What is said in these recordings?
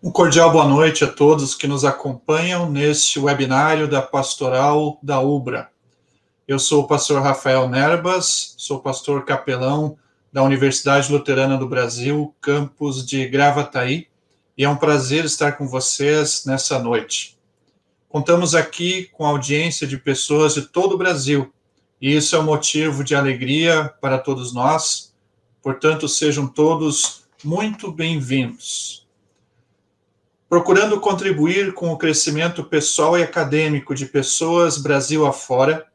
Um cordial boa noite a todos que nos acompanham neste webinário da Pastoral da UBRA. Eu sou o pastor Rafael Nerbas, sou pastor capelão da Universidade Luterana do Brasil, campus de Gravataí, e é um prazer estar com vocês nessa noite. Contamos aqui com a audiência de pessoas de todo o Brasil, e isso é um motivo de alegria para todos nós, portanto, sejam todos muito bem-vindos. Procurando contribuir com o crescimento pessoal e acadêmico de pessoas Brasil afora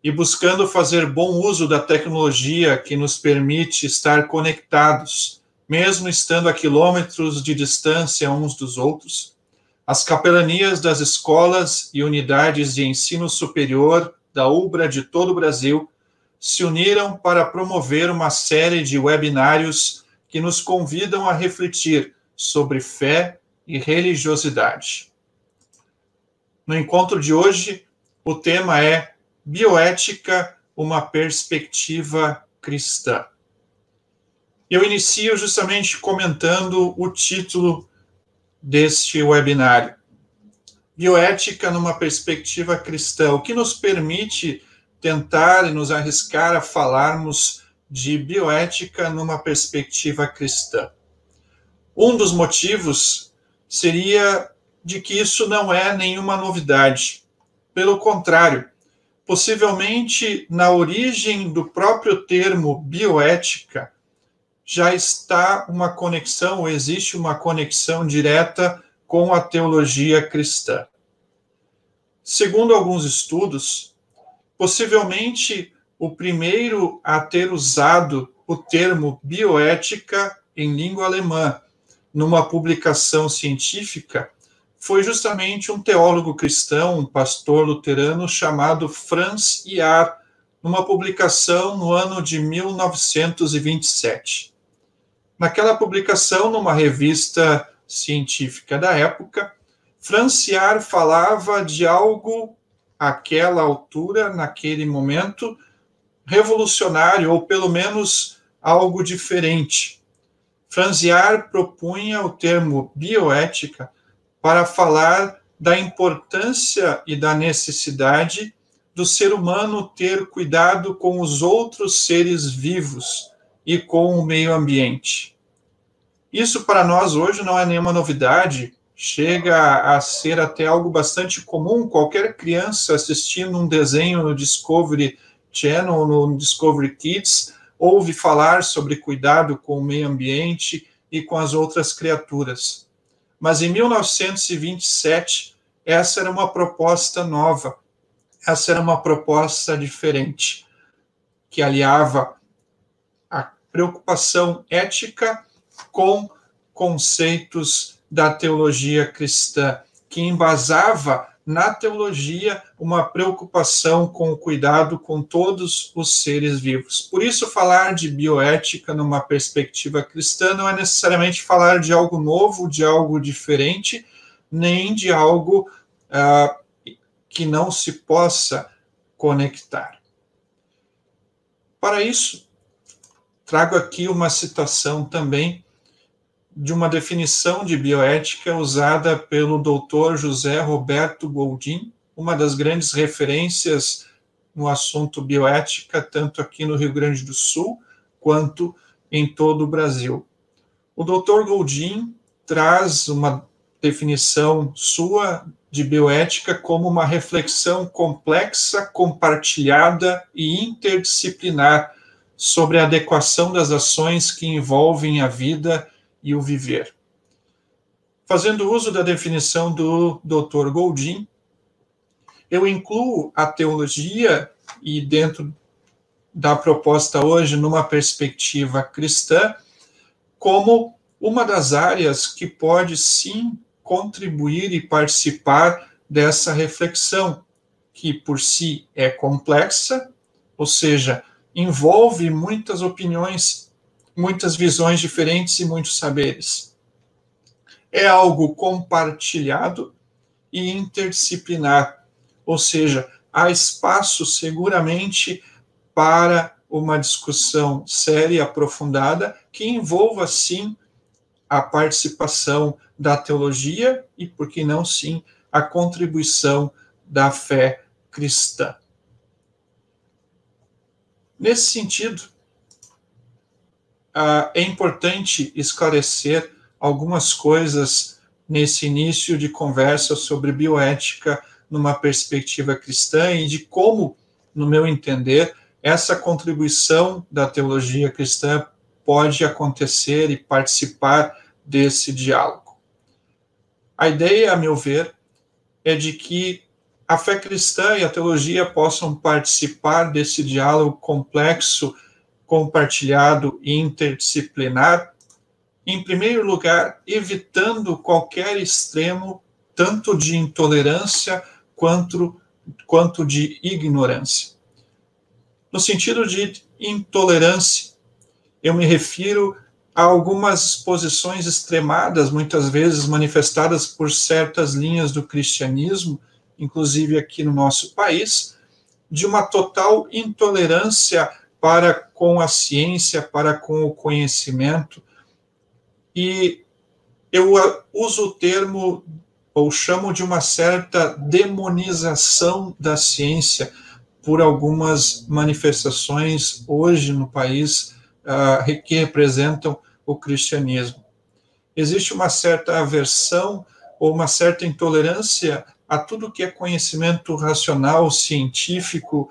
e buscando fazer bom uso da tecnologia que nos permite estar conectados, mesmo estando a quilômetros de distância uns dos outros, as capelanias das escolas e unidades de ensino superior da UBRA de todo o Brasil se uniram para promover uma série de webinários que nos convidam a refletir sobre fé e religiosidade. No encontro de hoje, o tema é Bioética, uma perspectiva cristã. Eu inicio justamente comentando o título deste webinário. Bioética numa perspectiva cristã, o que nos permite tentar e nos arriscar a falarmos de bioética numa perspectiva cristã. Um dos motivos seria de que isso não é nenhuma novidade. Pelo contrário, possivelmente na origem do próprio termo bioética já está uma conexão, ou existe uma conexão direta com a teologia cristã. Segundo alguns estudos, possivelmente o primeiro a ter usado o termo bioética em língua alemã, numa publicação científica, foi justamente um teólogo cristão, um pastor luterano chamado Franz Jahr, numa publicação no ano de 1927. Naquela publicação, numa revista científica da época, Franz Jahr falava de algo, àquela altura, naquele momento, revolucionário, ou pelo menos algo diferente. Franz Jahr propunha o termo bioética para falar da importância e da necessidade do ser humano ter cuidado com os outros seres vivos e com o meio ambiente. Isso para nós hoje não é nenhuma novidade, chega a ser até algo bastante comum. Qualquer criança assistindo um desenho no Discovery Channel, no Discovery Kids, ouve falar sobre cuidado com o meio ambiente e com as outras criaturas. Mas em 1927, essa era uma proposta nova, essa era uma proposta diferente, que aliava a preocupação ética com conceitos da teologia cristã, que embasava na teologia uma preocupação com o cuidado com todos os seres vivos. Por isso, falar de bioética numa perspectiva cristã não é necessariamente falar de algo novo, de algo diferente, nem de algo que não se possa conectar. Para isso, trago aqui uma citação também de uma definição de bioética usada pelo Dr. José Roberto Goldin, uma das grandes referências no assunto bioética, tanto aqui no Rio Grande do Sul, quanto em todo o Brasil. O Dr. Goldin traz uma definição sua de bioética como uma reflexão complexa, compartilhada e interdisciplinar sobre a adequação das ações que envolvem a vida e o viver. Fazendo uso da definição do Dr. Goldin, eu incluo a teologia, e dentro da proposta hoje, numa perspectiva cristã, como uma das áreas que pode sim contribuir e participar dessa reflexão, que por si é complexa, ou seja, envolve muitas opiniões, muitas visões diferentes e muitos saberes. É algo compartilhado e interdisciplinar, ou seja, há espaço seguramente para uma discussão séria e aprofundada que envolva, sim, a participação da teologia e, por que não, sim, a contribuição da fé cristã. Nesse sentido, é importante esclarecer algumas coisas nesse início de conversa sobre bioética numa perspectiva cristã e de como, no meu entender, essa contribuição da teologia cristã pode acontecer e participar desse diálogo. A ideia, a meu ver, é de que a fé cristã e a teologia possam participar desse diálogo complexo, compartilhado e interdisciplinar, em primeiro lugar, evitando qualquer extremo, tanto de intolerância quanto de ignorância. No sentido de intolerância, eu me refiro a algumas posições extremadas, muitas vezes manifestadas por certas linhas do cristianismo, inclusive aqui no nosso país, de uma total intolerância para com a ciência, para com o conhecimento. E eu uso o termo, ou chamo de uma certa demonização da ciência por algumas manifestações hoje no país que representam o cristianismo. Existe uma certa aversão ou uma certa intolerância a tudo que é conhecimento racional, científico,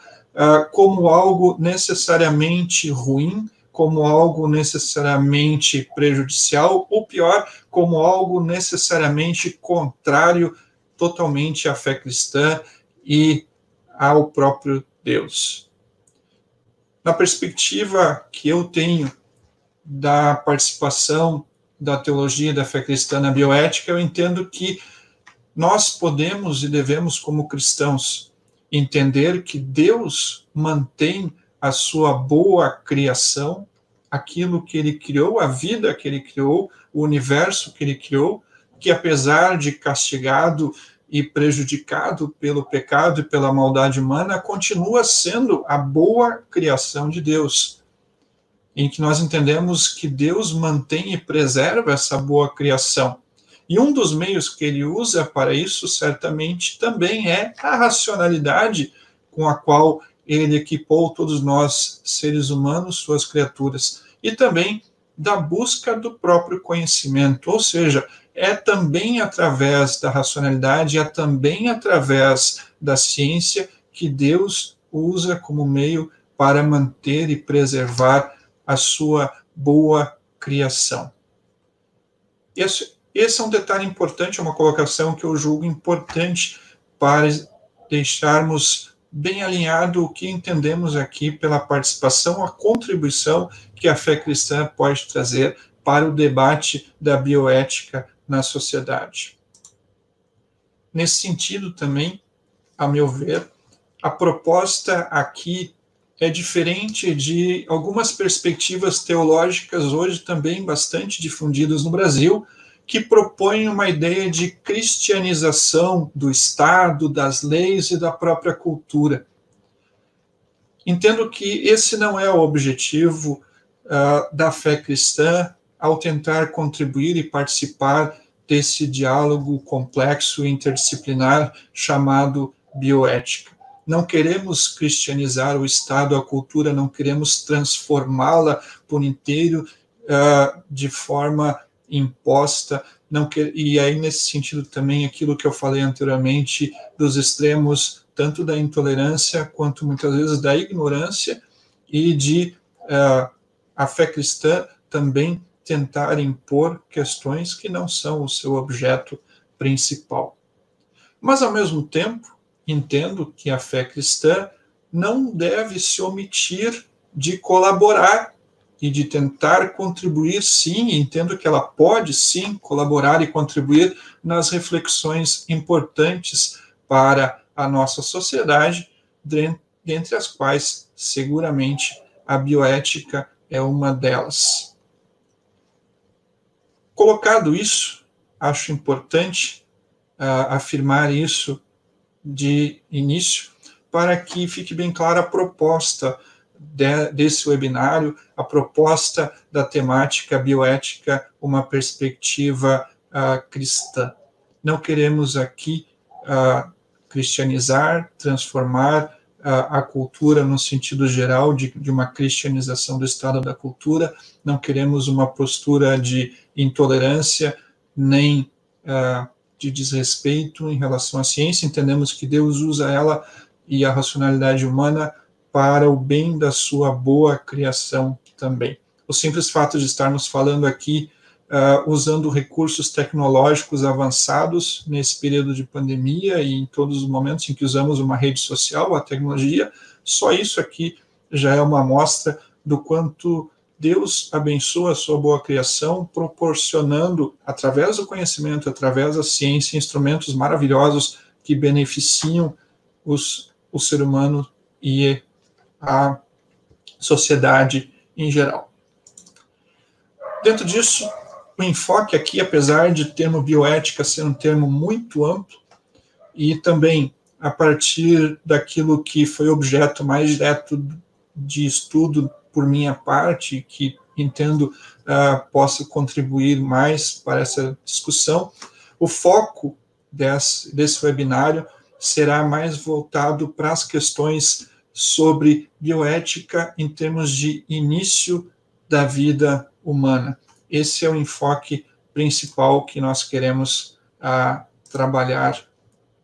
como algo necessariamente ruim, como algo necessariamente prejudicial, ou pior, como algo necessariamente contrário totalmente à fé cristã e ao próprio Deus. Na perspectiva que eu tenho da participação da teologia e da fé cristã na bioética, eu entendo que nós podemos e devemos, como cristãos, entender que Deus mantém a sua boa criação, aquilo que ele criou, a vida que ele criou, o universo que ele criou, que apesar de castigado e prejudicado pelo pecado e pela maldade humana, continua sendo a boa criação de Deus, em que nós entendemos que Deus mantém e preserva essa boa criação. E um dos meios que ele usa para isso, certamente, também é a racionalidade com a qual ele equipou todos nós, seres humanos, suas criaturas, e também da busca do próprio conhecimento, ou seja, é também através da racionalidade, é também através da ciência que Deus usa como meio para manter e preservar a sua boa criação. Esse é um detalhe importante, é uma colocação que eu julgo importante para deixarmos bem alinhado o que entendemos aqui pela participação, a contribuição que a fé cristã pode trazer para o debate da bioética na sociedade. Nesse sentido também, a meu ver, a proposta aqui é diferente de algumas perspectivas teológicas hoje também bastante difundidas no Brasil, que propõem uma ideia de cristianização do Estado, das leis e da própria cultura. Entendo que esse não é o objetivo da fé cristã ao tentar contribuir e participar desse diálogo complexo e interdisciplinar chamado bioética. Não queremos cristianizar o Estado, a cultura, não queremos transformá-la por inteiro de forma imposta, e aí nesse sentido também aquilo que eu falei anteriormente dos extremos, tanto da intolerância quanto muitas vezes da ignorância, e de a fé cristã também tentar impor questões que não são o seu objeto principal. Mas, ao mesmo tempo, entendo que a fé cristã não deve se omitir de colaborar e de tentar contribuir, sim, entendo que ela pode, sim, colaborar e contribuir nas reflexões importantes para a nossa sociedade, dentre as quais, seguramente, a bioética é uma delas. Colocado isso, acho importante afirmar isso de início, para que fique bem clara a proposta desse webinário, a proposta da temática bioética, uma perspectiva cristã. Não queremos aqui cristianizar, transformar a cultura no sentido geral de uma cristianização do estado da cultura, não queremos uma postura de intolerância, nem de desrespeito em relação à ciência. Entendemos que Deus usa ela e a racionalidade humana para o bem da sua boa criação também. O simples fato de estarmos falando aqui usando recursos tecnológicos avançados nesse período de pandemia e em todos os momentos em que usamos uma rede social, a tecnologia, só isso aqui já é uma amostra do quanto Deus abençoa a sua boa criação, proporcionando, através do conhecimento, através da ciência, instrumentos maravilhosos que beneficiam o ser humano e a sociedade em geral. Dentro disso, o enfoque aqui, apesar de termo bioética ser um termo muito amplo, e também a partir daquilo que foi objeto mais direto de estudo por minha parte, que entendo possa contribuir mais para essa discussão, o foco desse webinário será mais voltado para as questões sobre bioética em termos de início da vida humana. Esse é o enfoque principal que nós queremos trabalhar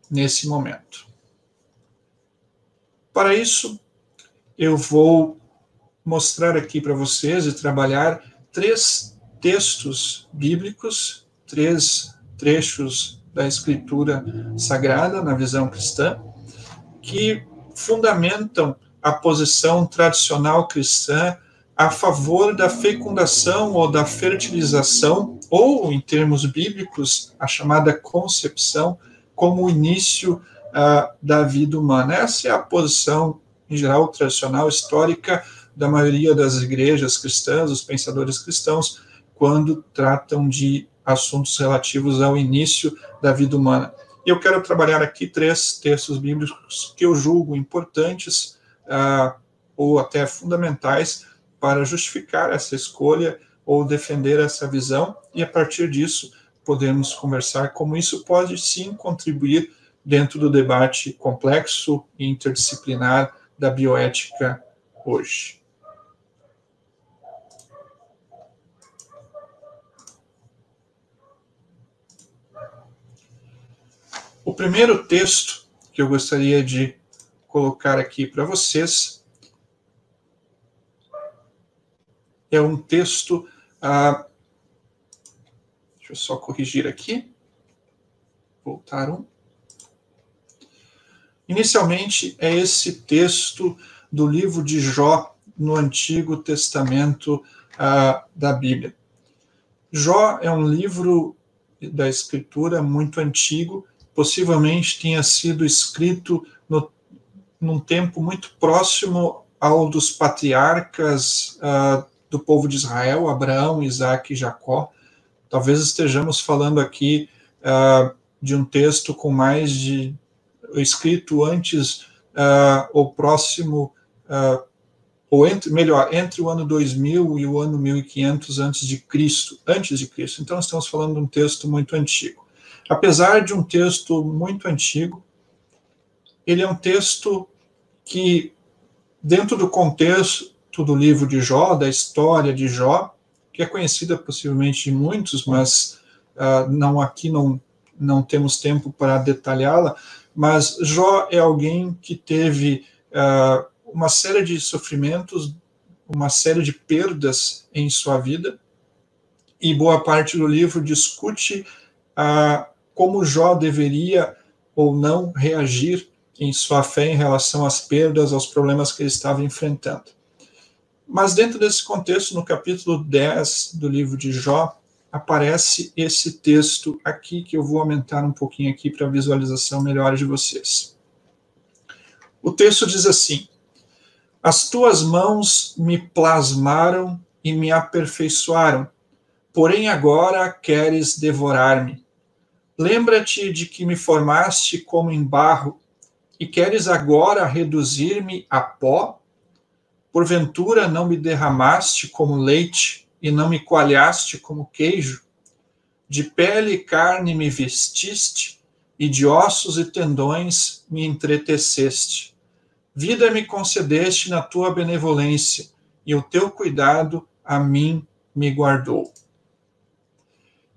nesse momento. Para isso, eu vou mostrar aqui para vocês e trabalhar 3 textos bíblicos, 3 trechos da Escritura Sagrada, na visão cristã, que fundamentam a posição tradicional cristã a favor da fecundação ou da fertilização, ou, em termos bíblicos, a chamada concepção, como o início da vida humana. Essa é a posição, em geral, tradicional, histórica, da maioria das igrejas cristãs, os pensadores cristãos, quando tratam de assuntos relativos ao início da vida humana. E eu quero trabalhar aqui 3 textos bíblicos que eu julgo importantes ou até fundamentais para justificar essa escolha ou defender essa visão, e a partir disso podemos conversar como isso pode sim contribuir dentro do debate complexo e interdisciplinar da bioética hoje. O primeiro texto que eu gostaria de colocar aqui para vocês é um texto, deixa eu só corrigir aqui, voltar um. Inicialmente é esse texto do livro de Jó, no Antigo Testamento da Bíblia. Jó é um livro da Escritura muito antigo, possivelmente tenha sido escrito num tempo muito próximo ao dos patriarcas do povo de Israel, Abraão, Isaque e Jacó. Talvez estejamos falando aqui de um texto com mais de escrito antes ou próximo, ou entre o ano 2000 e o ano 1500 antes de Cristo. Então, estamos falando de um texto muito antigo. Apesar de um texto muito antigo, ele é um texto que, dentro do contexto do livro de Jó, da história de Jó, que é conhecida possivelmente de muitos, mas aqui não temos tempo para detalhá-la, mas Jó é alguém que teve uma série de sofrimentos, uma série de perdas em sua vida, e boa parte do livro discute como Jó deveria ou não reagir em sua fé em relação às perdas, aos problemas que ele estava enfrentando. Mas dentro desse contexto, no capítulo 10 do livro de Jó, aparece esse texto aqui, que eu vou aumentar um pouquinho aqui para a visualização melhor de vocês. O texto diz assim: as tuas mãos me plasmaram e me aperfeiçoaram, porém agora queres devorar-me. Lembra-te de que me formaste como em barro, e queres agora reduzir-me a pó? Porventura não me derramaste como leite e não me coalhaste como queijo? De pele e carne me vestiste e de ossos e tendões me entreteceste. Vida me concedeste na tua benevolência e o teu cuidado a mim me guardou.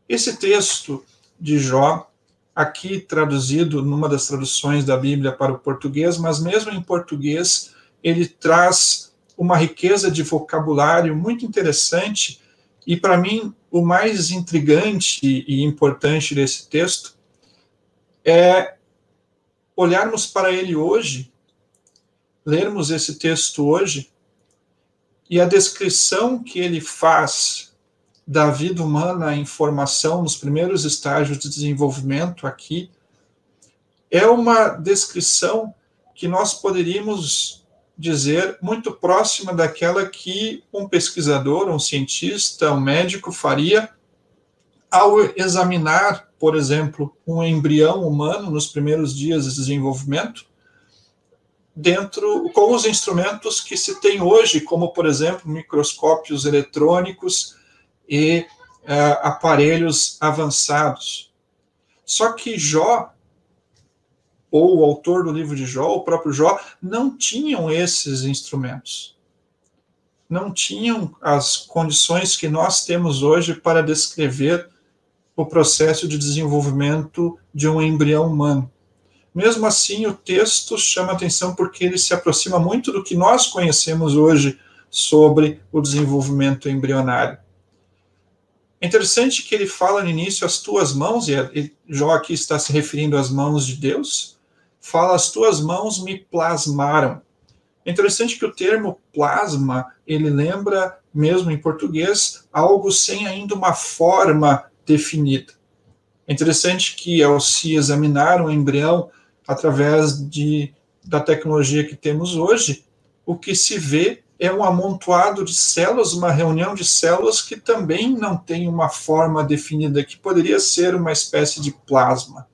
Esse texto de Jó, aqui traduzido numa das traduções da Bíblia para o português, mas mesmo em português, ele traz uma riqueza de vocabulário muito interessante, e para mim o mais intrigante e importante desse texto é olharmos para ele hoje, lermos esse texto hoje, e a descrição que ele faz da vida humana em formação nos primeiros estágios de desenvolvimento aqui, é uma descrição que nós poderíamos dizer muito próxima daquela que um pesquisador, um cientista, um médico faria ao examinar, por exemplo, um embrião humano nos primeiros dias de desenvolvimento, com os instrumentos que se tem hoje, como, por exemplo, microscópios eletrônicos e aparelhos avançados. Só que Jó, ou o autor do livro de Jó, o próprio Jó, não tinham esses instrumentos. Não tinham as condições que nós temos hoje para descrever o processo de desenvolvimento de um embrião humano. Mesmo assim, o texto chama atenção porque ele se aproxima muito do que nós conhecemos hoje sobre o desenvolvimento embrionário. É interessante que ele fala no início, as tuas mãos, e Jó aqui está se referindo às mãos de Deus, fala, as tuas mãos me plasmaram. É interessante que o termo plasma, ele lembra, mesmo em português, algo sem ainda uma forma definida. É interessante que, ao se examinar um embrião através da tecnologia que temos hoje, o que se vê é um amontoado de células, uma reunião de células que também não tem uma forma definida, que poderia ser uma espécie de plasma.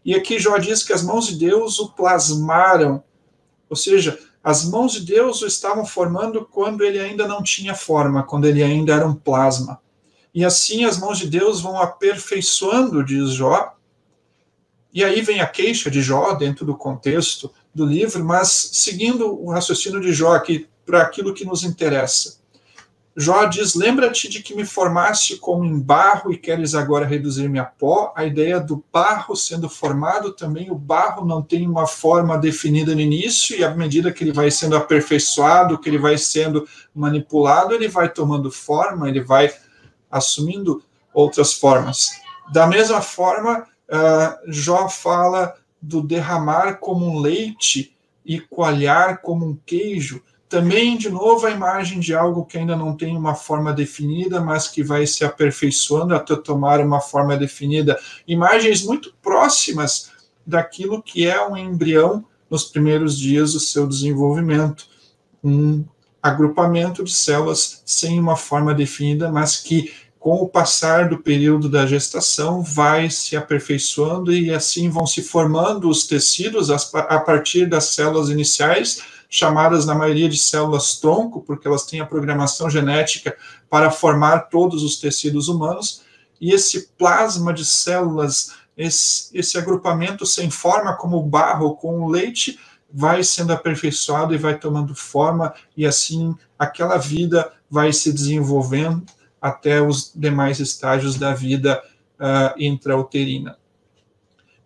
E aqui Jó diz que as mãos de Deus o plasmaram, ou seja, as mãos de Deus o estavam formando quando ele ainda não tinha forma, quando ele ainda era um plasma. E assim as mãos de Deus vão aperfeiçoando, diz Jó. E aí vem a queixa de Jó dentro do contexto do livro, mas seguindo o raciocínio de Jó aqui para aquilo que nos interessa. Jó diz, lembra-te de que me formaste como em barro e queres agora reduzir-me a pó. A ideia do barro sendo formado também, o barro não tem uma forma definida no início, e à medida que ele vai sendo aperfeiçoado, que ele vai sendo manipulado, ele vai tomando forma, ele vai assumindo outras formas. Da mesma forma, Jó fala do derramar como um leite e coalhar como um queijo. Também, de novo, a imagem de algo que ainda não tem uma forma definida, mas que vai se aperfeiçoando até tomar uma forma definida. Imagens muito próximas daquilo que é um embrião nos primeiros dias do seu desenvolvimento. Um agrupamento de células sem uma forma definida, mas que, com o passar do período da gestação, vai se aperfeiçoando e assim vão se formando os tecidos a partir das células iniciais, chamadas na maioria de células tronco, porque elas têm a programação genética para formar todos os tecidos humanos, e esse plasma de células, esse agrupamento sem forma, como o barro com o leite, vai sendo aperfeiçoado e vai tomando forma, e assim aquela vida vai se desenvolvendo até os demais estágios da vida intrauterina.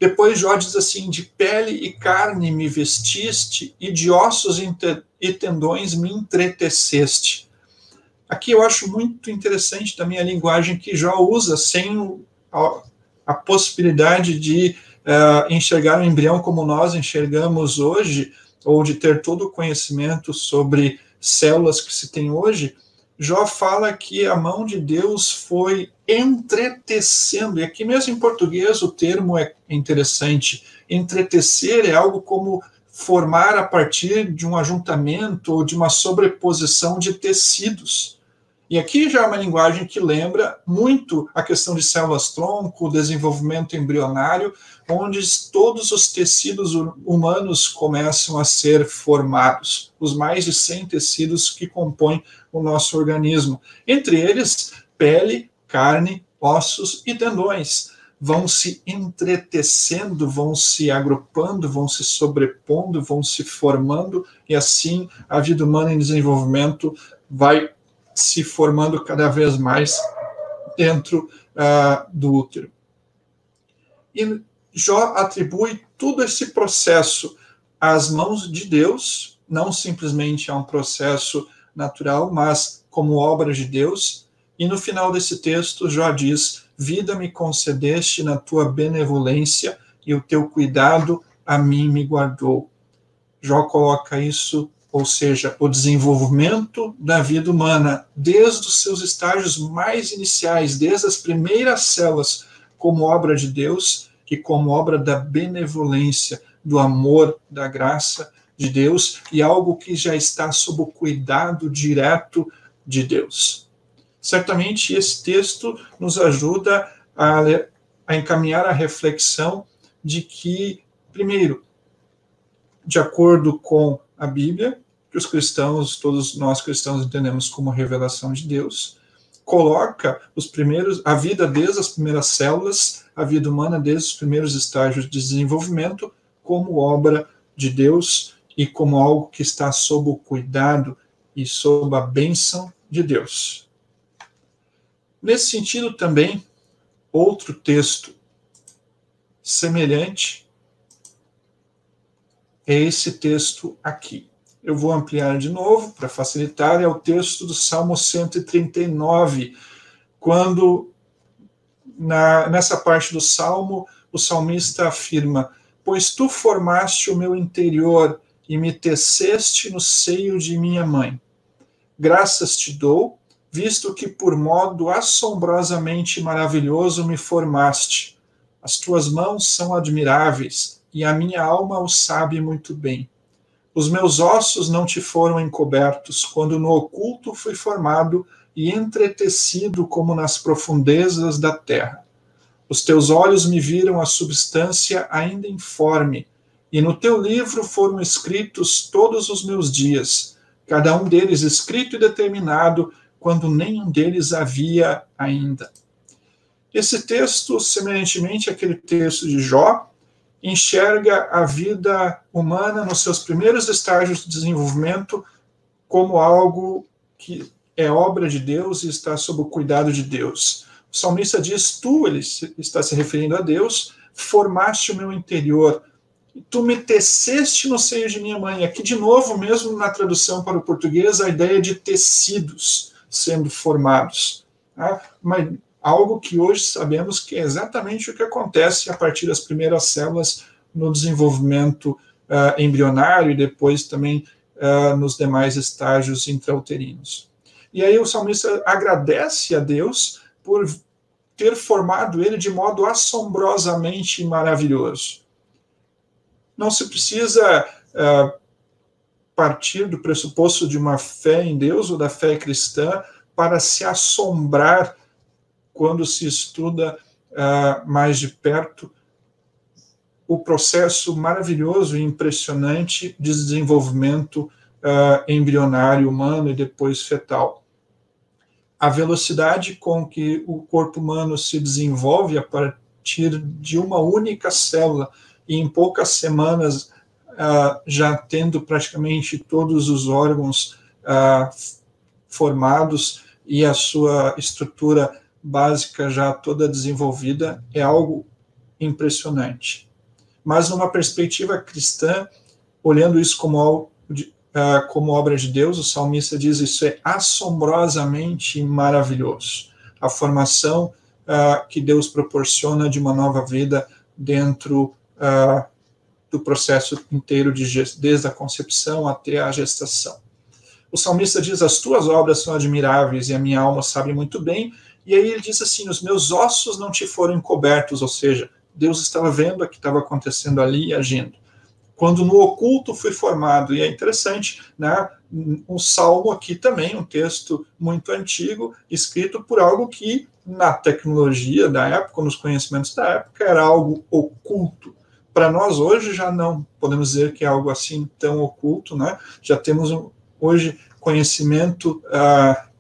Depois Jó diz assim, de pele e carne me vestiste, e de ossos e tendões me entreteceste. Aqui eu acho muito interessante também a linguagem que Jó usa, sem a possibilidade de enxergar o embrião como nós enxergamos hoje, ou de ter todo o conhecimento sobre células que se tem hoje. Jó fala que a mão de Deus foi entretecendo, e aqui mesmo em português o termo é interessante. Entretecer é algo como formar a partir de um ajuntamento ou de uma sobreposição de tecidos. E aqui já é uma linguagem que lembra muito a questão de células-tronco, desenvolvimento embrionário, onde todos os tecidos humanos começam a ser formados, os mais de 100 tecidos que compõem o nosso organismo. Entre eles, pele, carne, ossos e tendões. Vão se entretecendo, vão se agrupando, vão se sobrepondo, vão se formando, e assim a vida humana em desenvolvimento vai se formando cada vez mais dentro do útero. E Jó atribui todo esse processo às mãos de Deus, não simplesmente a um processo natural, mas como obra de Deus. E no final desse texto, Jó diz: vida me concedeste na tua benevolência, e o teu cuidado a mim me guardou. Jó coloca isso, ou seja, o desenvolvimento da vida humana, desde os seus estágios mais iniciais, desde as primeiras células, como obra de Deus e como obra da benevolência, do amor, da graça de Deus, e algo que já está sob o cuidado direto de Deus. Certamente esse texto nos ajuda a encaminhar a reflexão de que, primeiro, de acordo com a Bíblia, que os cristãos, todos nós cristãos entendemos como revelação de Deus, coloca a vida desde as primeiras células, a vida humana desde os primeiros estágios de desenvolvimento, como obra de Deus e como algo que está sob o cuidado e sob a bênção de Deus. Nesse sentido também, outro texto semelhante é esse texto aqui. Eu vou ampliar de novo para facilitar, é o texto do Salmo 139, quando nessa parte do Salmo, o salmista afirma: pois tu formaste o meu interior e me teceste no seio de minha mãe. Graças te dou, visto que por modo assombrosamente maravilhoso me formaste. As tuas mãos são admiráveis, e a minha alma o sabe muito bem. Os meus ossos não te foram encobertos, quando no oculto fui formado e entretecido como nas profundezas da terra. Os teus olhos me viram a substância ainda informe, e no teu livro foram escritos todos os meus dias, cada um deles escrito e determinado, quando nenhum deles havia ainda. Esse texto, semelhantemente àquele texto de Jó, enxerga a vida humana nos seus primeiros estágios de desenvolvimento como algo que é obra de Deus e está sob o cuidado de Deus. O salmista diz: tu, ele está se referindo a Deus, formaste o meu interior, tu me teceste no seio de minha mãe. Aqui, de novo, mesmo na tradução para o português, a ideia de tecidos sendo formados. Mas algo que hoje sabemos que é exatamente o que acontece a partir das primeiras células no desenvolvimento embrionário e depois também nos demais estágios intrauterinos. E aí o salmista agradece a Deus por ter formado ele de modo assombrosamente maravilhoso. Não se precisa partir do pressuposto de uma fé em Deus ou da fé cristã para se assombrar quando se estuda mais de perto o processo maravilhoso e impressionante de desenvolvimento embrionário humano e depois fetal. A velocidade com que o corpo humano se desenvolve a partir de uma única célula e em poucas semanas já tendo praticamente todos os órgãos formados e a sua estrutura básica já toda desenvolvida, é algo impressionante. Mas numa perspectiva cristã, olhando isso como obra de Deus, o salmista diz: isso é assombrosamente maravilhoso. A formação que Deus proporciona de uma nova vida dentro do processo inteiro, desde a concepção até a gestação. O salmista diz: as tuas obras são admiráveis e a minha alma sabe muito bem. E aí ele diz assim: os meus ossos não te foram encobertos, ou seja, Deus estava vendo o que estava acontecendo ali e agindo. Quando no oculto fui formado, e é interessante, né? um salmo aqui também, um texto muito antigo, escrito por algo que, na tecnologia da época, nos conhecimentos da época, era algo oculto. Para nós hoje já não podemos dizer que é algo assim tão oculto, né? Já temos hoje conhecimento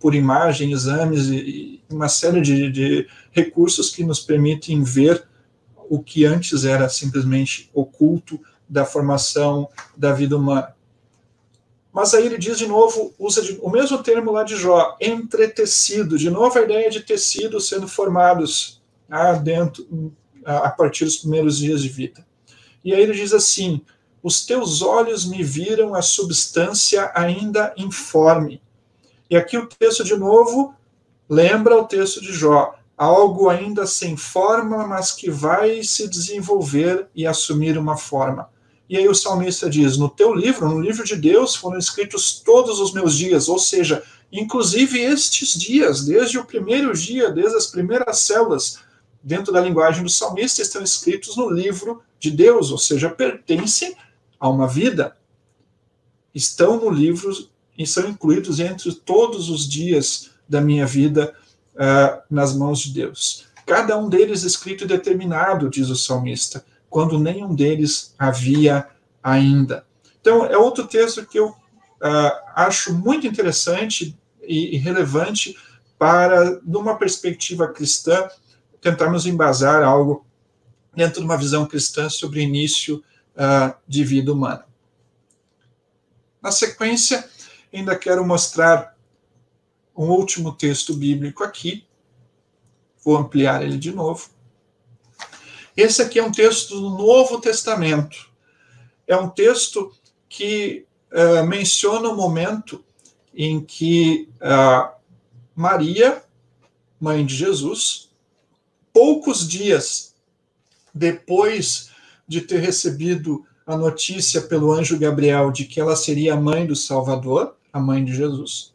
por imagem, exames e uma série de recursos que nos permitem ver o que antes era simplesmente oculto da formação da vida humana. Mas aí ele diz de novo, usa o mesmo termo lá de Jó, entretecido, de novo a ideia de tecidos sendo formados a partir dos primeiros dias de vida. E aí ele diz assim, os teus olhos me viram a substância ainda informe. E aqui o texto de novo lembra o texto de Jó, algo ainda sem forma, mas que vai se desenvolver e assumir uma forma. E aí o salmista diz, no teu livro, no livro de Deus, foram escritos todos os meus dias, ou seja, inclusive estes dias, desde o primeiro dia, desde as primeiras células, dentro da linguagem do salmista, estão escritos no livro de Deus, ou seja, pertencem a uma vida. Estão no livro e são incluídos entre todos os dias da minha vida nas mãos de Deus. Cada um deles escrito e determinado, diz o salmista, quando nenhum deles havia ainda. Então, é outro texto que eu acho muito interessante e relevante para, numa perspectiva cristã, tentarmos embasar algo dentro de uma visão cristã sobre o início de vida humana. Na sequência, ainda quero mostrar um último texto bíblico aqui. Vou ampliar ele de novo. Esse aqui é um texto do Novo Testamento. É um texto que menciona o momento em que Maria, mãe de Jesus, poucos dias depois de ter recebido a notícia pelo anjo Gabriel de que ela seria a mãe do Salvador, a mãe de Jesus,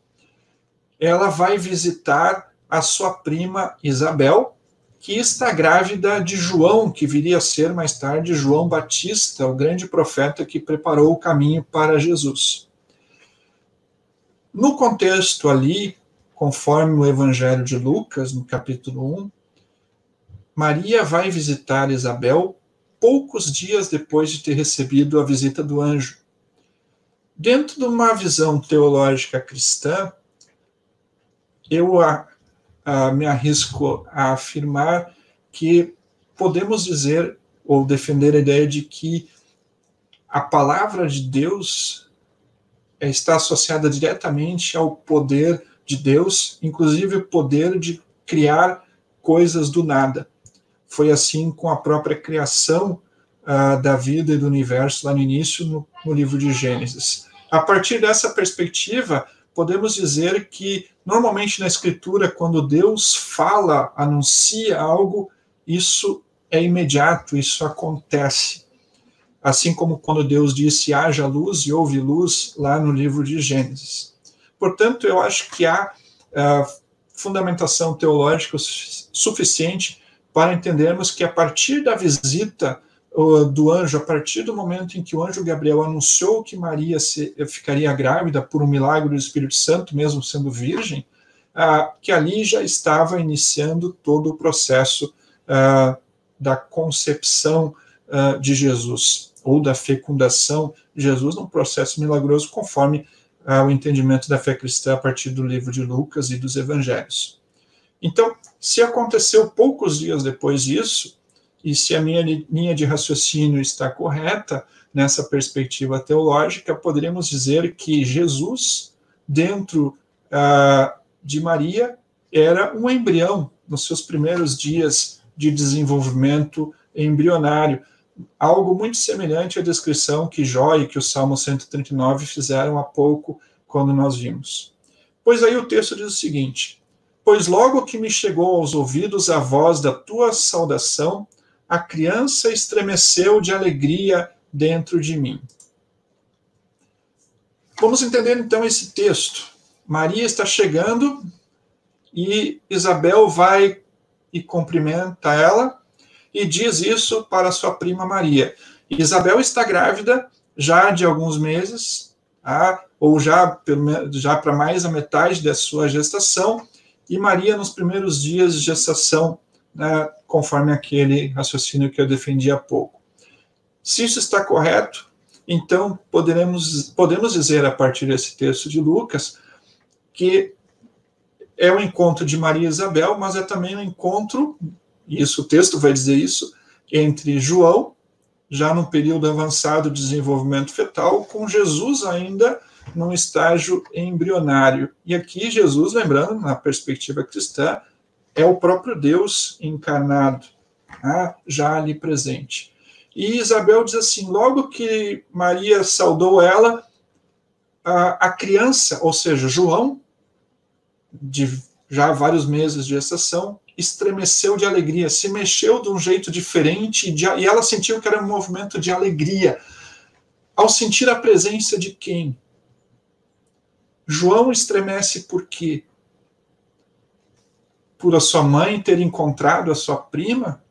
ela vai visitar a sua prima Isabel, que está grávida de João, que viria a ser mais tarde João Batista, o grande profeta que preparou o caminho para Jesus. No contexto ali, conforme o Evangelho de Lucas, no capítulo 1, Maria vai visitar Isabel poucos dias depois de ter recebido a visita do anjo. Dentro de uma visão teológica cristã, eu me arrisco a afirmar que podemos dizer ou defender a ideia de que a palavra de Deus está associada diretamente ao poder de Deus, inclusive o poder de criar coisas do nada. Foi assim com a própria criação da vida e do universo lá no início, no livro de Gênesis. A partir dessa perspectiva, podemos dizer que, normalmente na Escritura, quando Deus fala, anuncia algo, isso é imediato, isso acontece. Assim como quando Deus disse, haja luz e houve luz, lá no livro de Gênesis. Portanto, eu acho que há fundamentação teológica suficiente para entendermos que, a partir da visita do anjo, a partir do momento em que o anjo Gabriel anunciou que Maria ficaria grávida por um milagre do Espírito Santo, mesmo sendo virgem, que ali já estava iniciando todo o processo da concepção de Jesus, ou da fecundação de Jesus, num processo milagroso, conforme o entendimento da fé cristã a partir do livro de Lucas e dos Evangelhos. Então, se aconteceu poucos dias depois disso, e se a minha linha de raciocínio está correta nessa perspectiva teológica, poderíamos dizer que Jesus, dentro de Maria, era um embrião nos seus primeiros dias de desenvolvimento embrionário, algo muito semelhante à descrição que Jó e que o Salmo 139 fizeram há pouco, quando nós vimos. Pois aí o texto diz o seguinte: pois logo que me chegou aos ouvidos a voz da tua saudação, a criança estremeceu de alegria dentro de mim. Vamos entender então esse texto. Maria está chegando e Isabel vai e cumprimenta ela e diz isso para sua prima Maria. Isabel está grávida já de alguns meses ou já para mais a metade da sua gestação, e Maria nos primeiros dias de gestação, conforme aquele raciocínio que eu defendi há pouco. Se isso está correto, então podemos dizer, a partir desse texto de Lucas, que é o encontro de Maria e Isabel, mas é também um encontro, isso o texto vai dizer isso, entre João, já num período avançado de desenvolvimento fetal, com Jesus ainda num estágio embrionário. E aqui Jesus, lembrando, na perspectiva cristã, é o próprio Deus encarnado, já ali presente. E Isabel diz assim, logo que Maria saudou ela, a criança, ou seja, João, de já vários meses de gestação, estremeceu de alegria, se mexeu de um jeito diferente, e ela sentiu que era um movimento de alegria, ao sentir a presença de quem? João estremece por quê? Por a sua mãe ter encontrado a sua prima?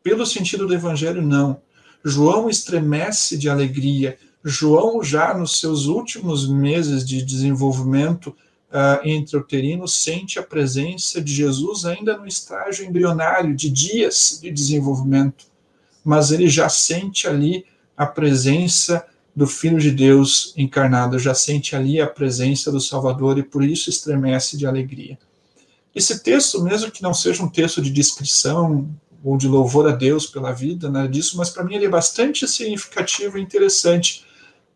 Pelo sentido do evangelho, não. João estremece de alegria. João, já nos seus últimos meses de desenvolvimento intrauterino, sente a presença de Jesus ainda no estágio embrionário, de dias de desenvolvimento. Mas ele já sente ali a presença do Filho de Deus encarnado, já sente ali a presença do Salvador e por isso estremece de alegria. Esse texto, mesmo que não seja um texto de descrição ou de louvor a Deus pela vida, nada disso, mas para mim ele é bastante significativo e interessante,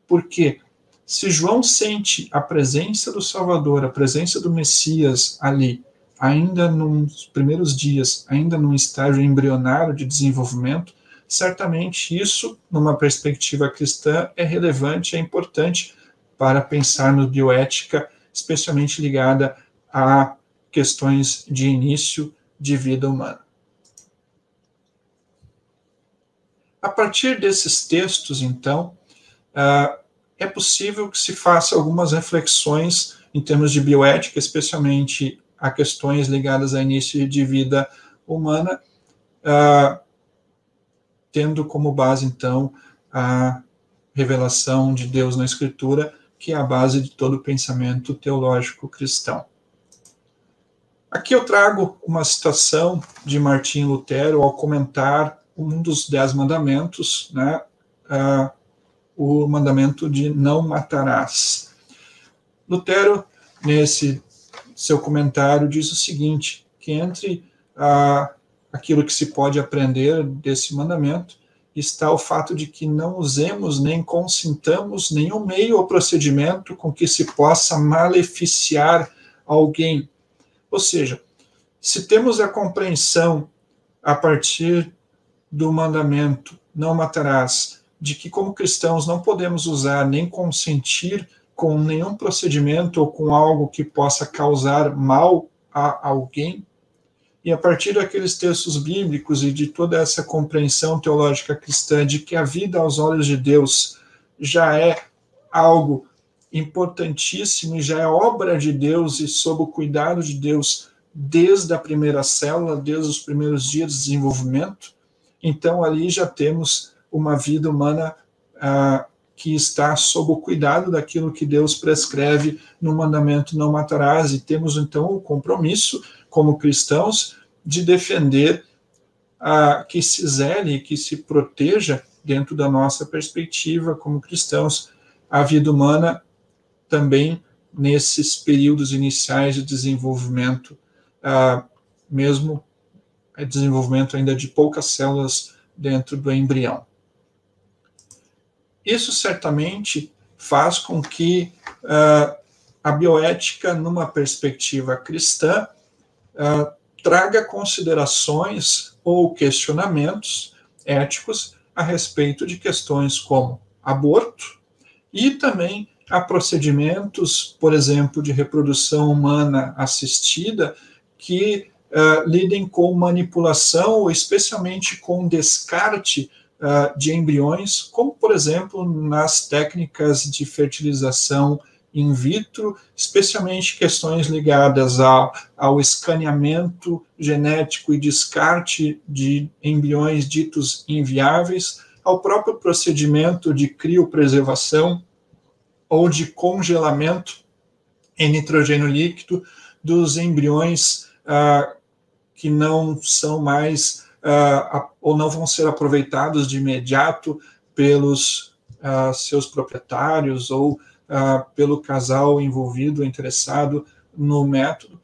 porque se João sente a presença do Salvador, a presença do Messias ali, ainda nos primeiros dias, ainda num estágio embrionário de desenvolvimento, certamente isso, numa perspectiva cristã, é relevante, é importante para pensar no bioética, especialmente ligada a questões de início de vida humana. A partir desses textos, então, é possível que se faça algumas reflexões em termos de bioética, especialmente a questões ligadas a início de vida humana, tendo como base, então, a revelação de Deus na Escritura, que é a base de todo o pensamento teológico cristão. Aqui eu trago uma citação de Martinho Lutero ao comentar um dos 10 mandamentos, o mandamento de não matarás. Lutero, nesse seu comentário, diz o seguinte, que entre aquilo que se pode aprender desse mandamento está o fato de que não usemos nem consintamos nenhum meio ou procedimento com que se possa maleficiar alguém. Ou seja, se temos a compreensão a partir do mandamento não matarás, de que como cristãos não podemos usar nem consentir com nenhum procedimento ou com algo que possa causar mal a alguém, e a partir daqueles textos bíblicos e de toda essa compreensão teológica cristã de que a vida aos olhos de Deus já é algo importantíssimo e já é obra de Deus e sob o cuidado de Deus desde a primeira célula, desde os primeiros dias de desenvolvimento, então ali já temos uma vida humana que está sob o cuidado daquilo que Deus prescreve no mandamento não matarás, e temos então o compromisso como cristãos de defender que se zele, que se proteja dentro da nossa perspectiva como cristãos a vida humana também nesses períodos iniciais de desenvolvimento, mesmo desenvolvimento ainda de poucas células dentro do embrião. Isso certamente faz com que a bioética, numa perspectiva cristã, traga considerações ou questionamentos éticos a respeito de questões como aborto e também a procedimentos, por exemplo, de reprodução humana assistida que lidem com manipulação ou especialmente com descarte de embriões, como, por exemplo, nas técnicas de fertilização in vitro, especialmente questões ligadas ao escaneamento genético e descarte de embriões ditos inviáveis, ao próprio procedimento de criopreservação ou de congelamento em nitrogênio líquido dos embriões que não são mais, ou não vão ser aproveitados de imediato pelos seus proprietários ou pelo casal envolvido, interessado no método.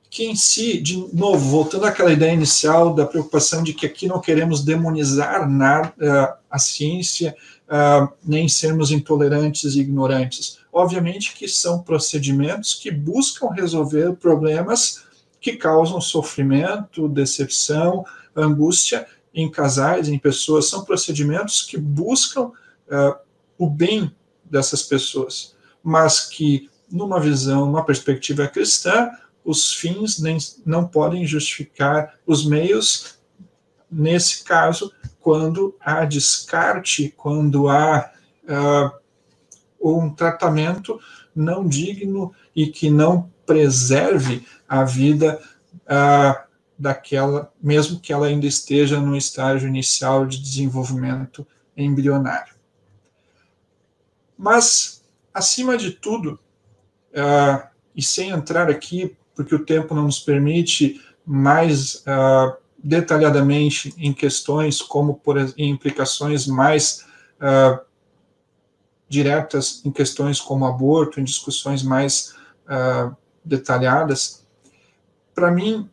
Que em si, de novo, voltando àquela ideia inicial da preocupação de que aqui não queremos demonizar nada, a ciência, nem sermos intolerantes e ignorantes. Obviamente que são procedimentos que buscam resolver problemas que causam sofrimento, decepção, angústia em casais, em pessoas. São procedimentos que buscam o bem dessas pessoas, mas que, numa visão, numa perspectiva cristã, os fins não podem justificar os meios, nesse caso, quando há descarte, quando há um tratamento não digno e que não preserve a vida daquela, mesmo que ela ainda esteja no estágio inicial de desenvolvimento embrionário. Mas, acima de tudo, e sem entrar aqui, porque o tempo não nos permite mais detalhadamente em questões como em implicações mais diretas, em questões como aborto, em discussões mais detalhadas, para mim,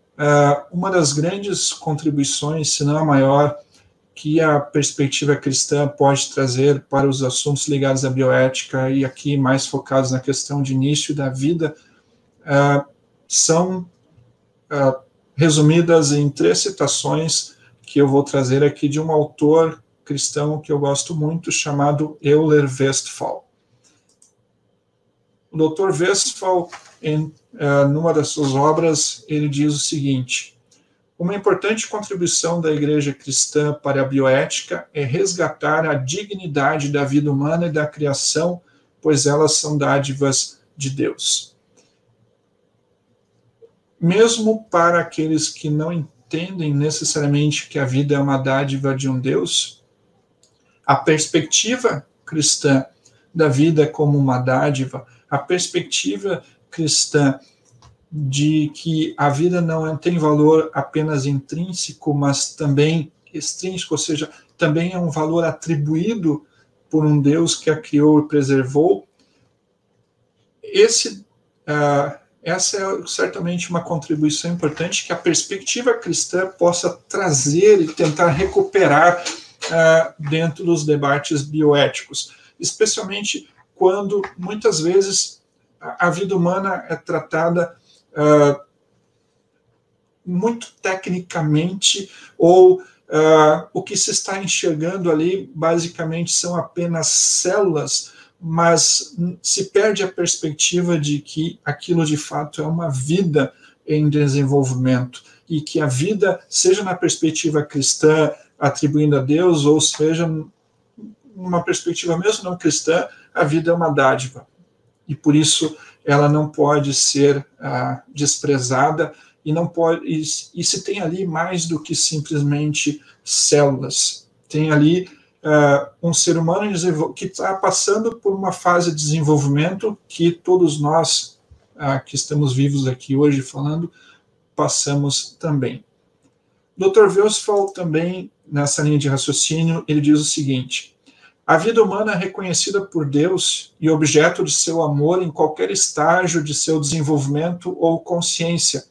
uma das grandes contribuições, se não a maior, que a perspectiva cristã pode trazer para os assuntos ligados à bioética, e aqui mais focados na questão de início da vida, são resumidas em 3 citações que eu vou trazer aqui de um autor cristão que eu gosto muito, chamado Euler Westphal. O Dr. Westphal, numa das suas obras, ele diz o seguinte: uma importante contribuição da Igreja cristã para a bioética é resgatar a dignidade da vida humana e da criação, pois elas são dádivas de Deus. Mesmo para aqueles que não entendem necessariamente que a vida é uma dádiva de um Deus, a perspectiva cristã da vida como uma dádiva, a perspectiva cristã de que a vida não tem valor apenas intrínseco, mas também extrínseco, ou seja, também é um valor atribuído por um Deus que a criou e preservou, essa é certamente uma contribuição importante que a perspectiva cristã possa trazer e tentar recuperar dentro dos debates bioéticos, especialmente quando, muitas vezes, a vida humana é tratada muito tecnicamente, ou o que se está enxergando ali, basicamente, são apenas células, mas se perde a perspectiva de que aquilo de fato é uma vida em desenvolvimento, e que a vida, seja na perspectiva cristã, atribuindo a Deus, ou seja, numa perspectiva mesmo não cristã, a vida é uma dádiva, e por isso ela não pode ser desprezada, e não pode, e se tem ali mais do que simplesmente células, tem ali um ser humano que está passando por uma fase de desenvolvimento que todos nós que estamos vivos aqui hoje falando, passamos também. Dr. Westphal também, nessa linha de raciocínio, ele diz o seguinte: a vida humana é reconhecida por Deus e objeto de seu amor em qualquer estágio de seu desenvolvimento ou consciência,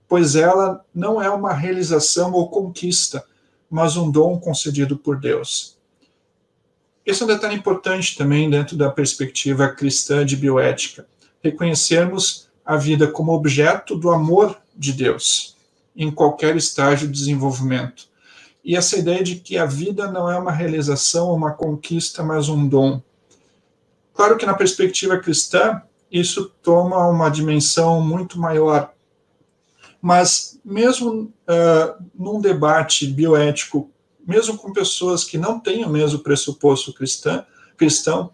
pois ela não é uma realização ou conquista, mas um dom concedido por Deus. Esse é um detalhe importante também dentro da perspectiva cristã de bioética, reconhecermos a vida como objeto do amor de Deus, em qualquer estágio de desenvolvimento. E essa ideia de que a vida não é uma realização, uma conquista, mas um dom. Claro que na perspectiva cristã, isso toma uma dimensão muito maior. Mas mesmo num debate bioético, mesmo com pessoas que não têm o mesmo pressuposto cristão,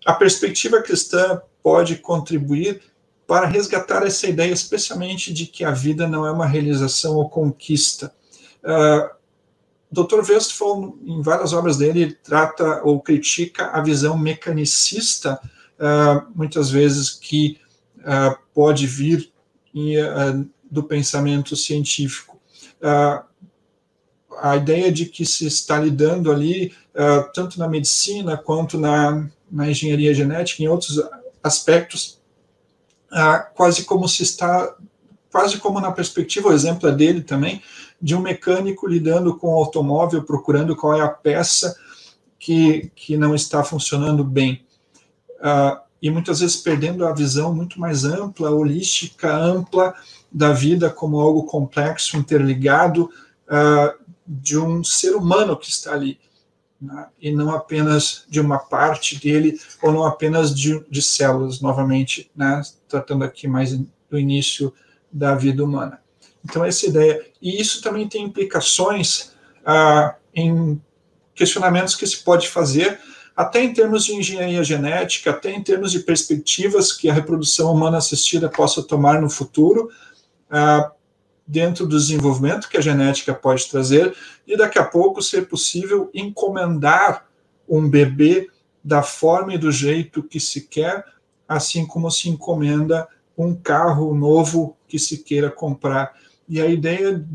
a perspectiva cristã pode contribuir para resgatar essa ideia, especialmente de que a vida não é uma realização ou conquista. Dr. Westphal, em várias obras dele, trata ou critica a visão mecanicista, muitas vezes, que pode vir do pensamento científico. A ideia de que se está lidando ali, tanto na medicina quanto na engenharia genética, em outros aspectos, quase como na perspectiva, o exemplo é dele também, de um mecânico lidando com o automóvel, procurando qual é a peça que não está funcionando bem. E muitas vezes perdendo a visão muito mais ampla, holística, ampla da vida como algo complexo, interligado, de um ser humano que está ali, né? E não apenas de uma parte dele, ou não apenas de células, novamente, né? Tratando aqui mais do início da vida humana. Então, essa ideia. E isso também tem implicações em questionamentos que se pode fazer, até em termos de engenharia genética, até em termos de perspectivas que a reprodução humana assistida possa tomar no futuro, dentro do desenvolvimento que a genética pode trazer, e daqui a pouco ser possível encomendar um bebê da forma e do jeito que se quer, assim como se encomenda um carro novo que se queira comprar. E a ideia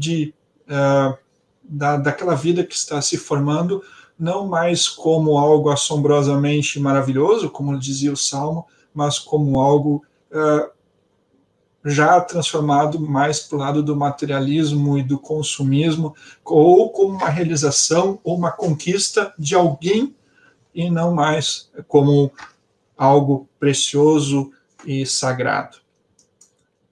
daquela vida que está se formando, não mais como algo assombrosamente maravilhoso, como dizia o Salmo, mas como algo já transformado mais para o lado do materialismo e do consumismo, ou como uma realização ou uma conquista de alguém, e não mais como algo precioso e sagrado.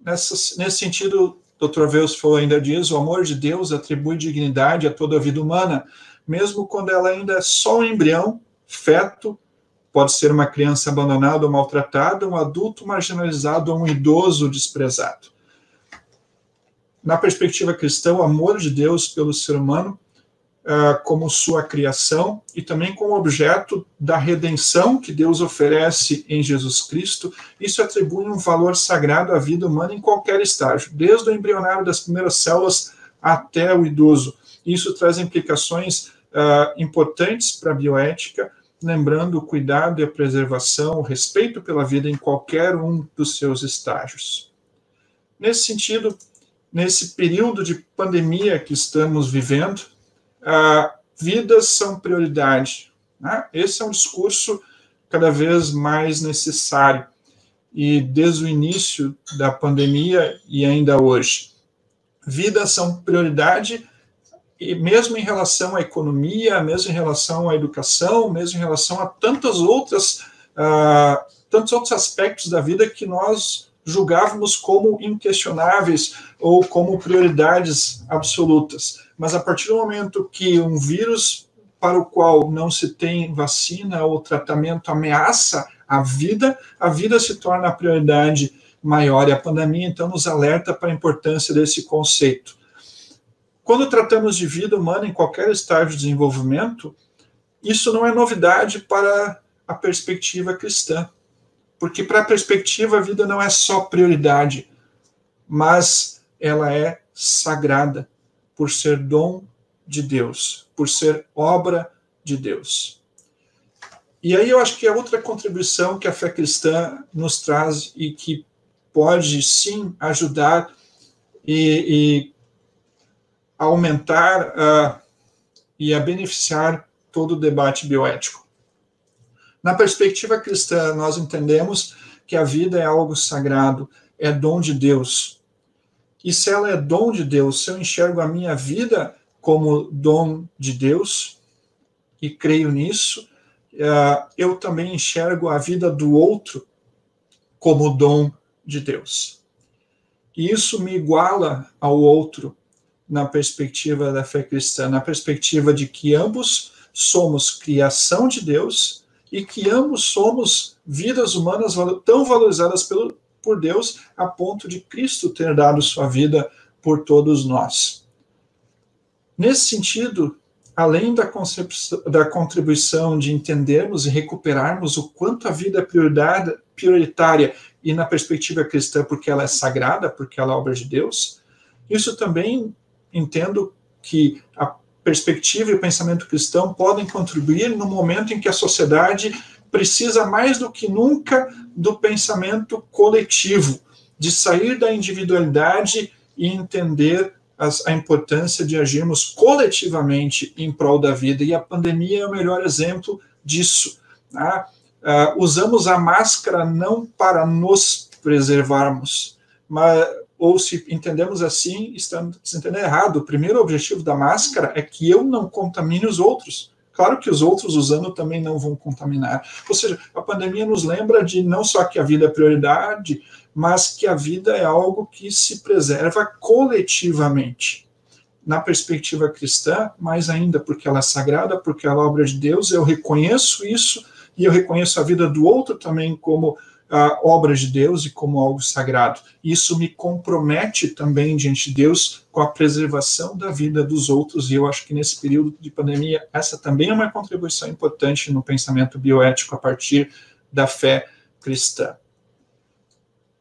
Nesse sentido, Dr. Westphal ainda diz: o amor de Deus atribui dignidade a toda a vida humana, mesmo quando ela ainda é só um embrião, feto, pode ser uma criança abandonada ou maltratada, um adulto marginalizado ou um idoso desprezado. Na perspectiva cristã, o amor de Deus pelo ser humano, como sua criação, e também como objeto da redenção que Deus oferece em Jesus Cristo, isso atribui um valor sagrado à vida humana em qualquer estágio, desde o embrionário das primeiras células até o idoso. Isso traz implicações importantes para a bioética, lembrando o cuidado e a preservação, o respeito pela vida em qualquer um dos seus estágios. Nesse sentido, nesse período de pandemia que estamos vivendo, vidas são prioridade, né? Esse é um discurso cada vez mais necessário, e desde o início da pandemia e ainda hoje. Vidas são prioridade, e mesmo em relação à economia, mesmo em relação à educação, mesmo em relação a tantos outros aspectos da vida que nós julgávamos como inquestionáveis ou como prioridades absolutas. Mas a partir do momento que um vírus para o qual não se tem vacina ou tratamento ameaça a vida se torna a prioridade maior, e a pandemia então nos alerta para a importância desse conceito. Quando tratamos de vida humana em qualquer estágio de desenvolvimento, isso não é novidade para a perspectiva cristã, porque para a perspectiva a vida não é só prioridade, mas ela é sagrada, por ser dom de Deus, por ser obra de Deus. E aí eu acho que a outra contribuição que a fé cristã nos traz e que pode sim ajudar e aumentar e a beneficiar todo o debate bioético. Na perspectiva cristã, nós entendemos que a vida é algo sagrado, é dom de Deus. E se ela é dom de Deus, se eu enxergo a minha vida como dom de Deus, e creio nisso, eu também enxergo a vida do outro como dom de Deus. E isso me iguala ao outro, na perspectiva da fé cristã, na perspectiva de que ambos somos criação de Deus e que ambos somos vidas humanas tão valorizadas por Deus a ponto de Cristo ter dado sua vida por todos nós. Nesse sentido, além da contribuição de entendermos e recuperarmos o quanto a vida é prioritária e na perspectiva cristã porque ela é sagrada, porque ela é obra de Deus, isso também entendo que perspectiva e o pensamento cristão podem contribuir no momento em que a sociedade precisa mais do que nunca do pensamento coletivo, de sair da individualidade e entender a importância de agirmos coletivamente em prol da vida. E a pandemia é o melhor exemplo disso. Tá? Usamos a máscara não para nos preservarmos, mas, ou se entendemos assim, estamos entendendo errado. O primeiro objetivo da máscara é que eu não contamine os outros. Claro que os outros usando também não vão contaminar. Ou seja, a pandemia nos lembra de não só que a vida é prioridade, mas que a vida é algo que se preserva coletivamente. Na perspectiva cristã, mais ainda, porque ela é sagrada, porque ela é obra de Deus, eu reconheço isso, e eu reconheço a vida do outro também como a obra de Deus e como algo sagrado. Isso me compromete também diante de Deus com a preservação da vida dos outros, e eu acho que nesse período de pandemia, essa também é uma contribuição importante no pensamento bioético a partir da fé cristã.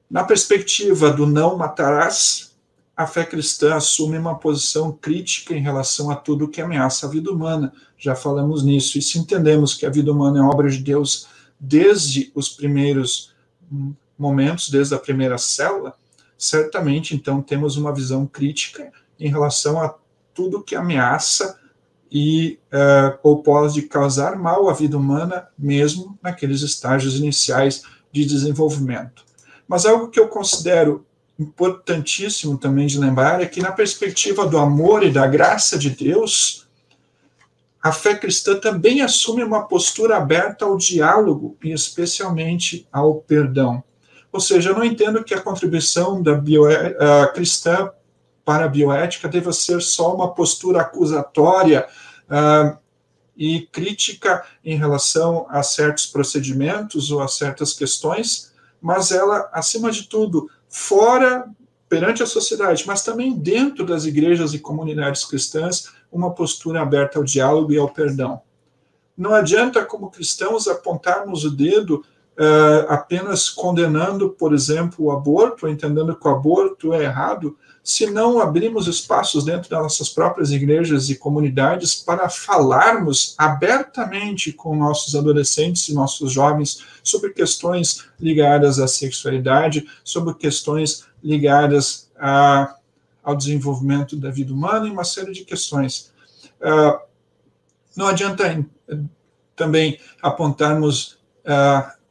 Na perspectiva do não matarás, a fé cristã assume uma posição crítica em relação a tudo que ameaça a vida humana. Já falamos nisso. E se entendemos que a vida humana é obra de Deus desde os primeiros momentos, desde a primeira célula, certamente, então, temos uma visão crítica em relação a tudo que ameaça ou pode causar mal à vida humana, mesmo naqueles estágios iniciais de desenvolvimento. Mas algo que eu considero importantíssimo também de lembrar é que, na perspectiva do amor e da graça de Deus, a fé cristã também assume uma postura aberta ao diálogo e especialmente ao perdão. Ou seja, eu não entendo que a contribuição da cristã para a bioética deva ser só uma postura acusatória e crítica em relação a certos procedimentos ou a certas questões, mas ela, acima de tudo, fora, perante a sociedade, mas também dentro das igrejas e comunidades cristãs, uma postura aberta ao diálogo e ao perdão. Não adianta, como cristãos, apontarmos o dedo apenas condenando, por exemplo, o aborto, entendendo que o aborto é errado, se não abrimos espaços dentro das nossas próprias igrejas e comunidades para falarmos abertamente com nossos adolescentes e nossos jovens sobre questões ligadas à sexualidade, sobre questões ligadas ao desenvolvimento da vida humana e uma série de questões. Não adianta também apontarmos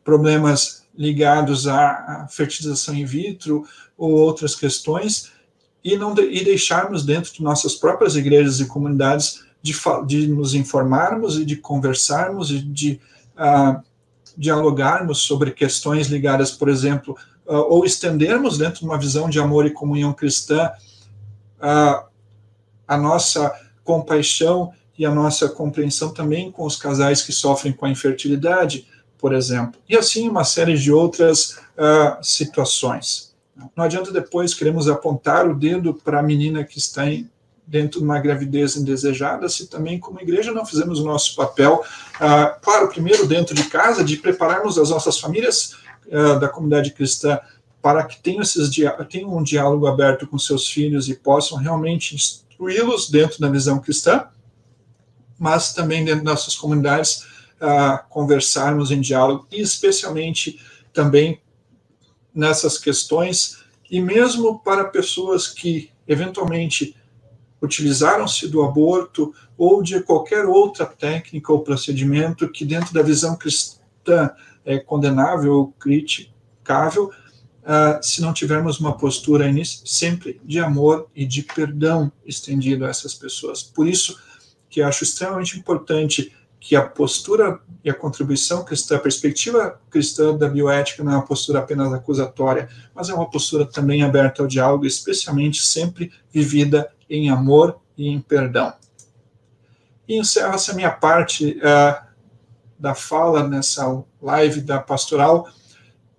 problemas ligados à fertilização in vitro ou outras questões e deixarmos dentro de nossas próprias igrejas e comunidades de nos informarmos e de conversarmos e de dialogarmos sobre questões ligadas, por exemplo, ou estendermos dentro de uma visão de amor e comunhão cristã a nossa compaixão e a nossa compreensão também com os casais que sofrem com a infertilidade, por exemplo. E assim uma série de outras situações. Não adianta depois queremos apontar o dedo para a menina que está dentro de uma gravidez indesejada, se também como igreja não fizemos o nosso papel, claro, primeiro dentro de casa, de prepararmos as nossas famílias da comunidade cristã para que tenham um diálogo aberto com seus filhos e possam realmente instruí-los dentro da visão cristã, mas também dentro das nossas comunidades conversarmos em diálogo, e especialmente também nessas questões, e mesmo para pessoas que eventualmente utilizaram-se do aborto ou de qualquer outra técnica ou procedimento que dentro da visão cristã é condenável ou criticável, se não tivermos uma postura sempre de amor e de perdão estendido a essas pessoas. Por isso que eu acho extremamente importante que a postura e a contribuição cristã, a perspectiva cristã da bioética não é uma postura apenas acusatória, mas é uma postura também aberta ao diálogo, especialmente sempre vivida em amor e em perdão. E encerro essa minha parte da fala nessa live da pastoral,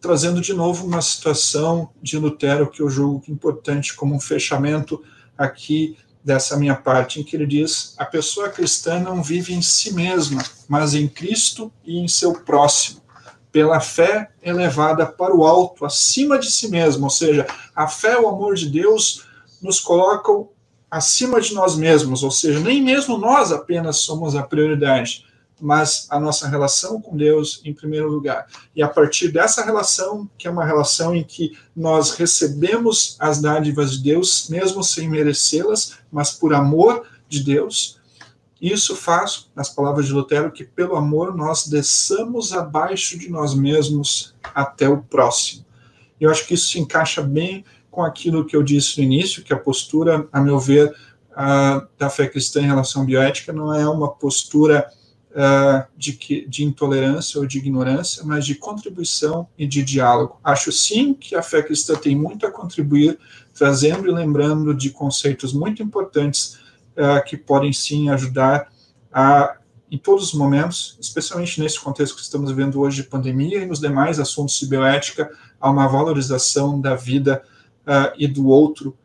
trazendo de novo uma situação de Lutero que eu julgo importante como um fechamento aqui dessa minha parte, em que ele diz: a pessoa cristã não vive em si mesma, mas em Cristo e em seu próximo, pela fé elevada para o alto, acima de si mesma. Ou seja, a fé e o amor de Deus nos colocam acima de nós mesmos, ou seja, nem mesmo nós apenas somos a prioridade, mas a nossa relação com Deus em primeiro lugar. E a partir dessa relação, que é uma relação em que nós recebemos as dádivas de Deus, mesmo sem merecê-las, mas por amor de Deus, isso faz, nas palavras de Lutero, que pelo amor nós desçamos abaixo de nós mesmos até o próximo. Eu acho que isso se encaixa bem com aquilo que eu disse no início, que a postura, a meu ver, da fé cristã em relação à bioética não é uma postura de intolerância ou de ignorância, mas de contribuição e de diálogo. Acho sim que a fé cristã tem muito a contribuir, trazendo e lembrando de conceitos muito importantes que podem sim ajudar em todos os momentos, especialmente nesse contexto que estamos vivendo hoje de pandemia e nos demais assuntos de bioética, a uma valorização da vida e do outro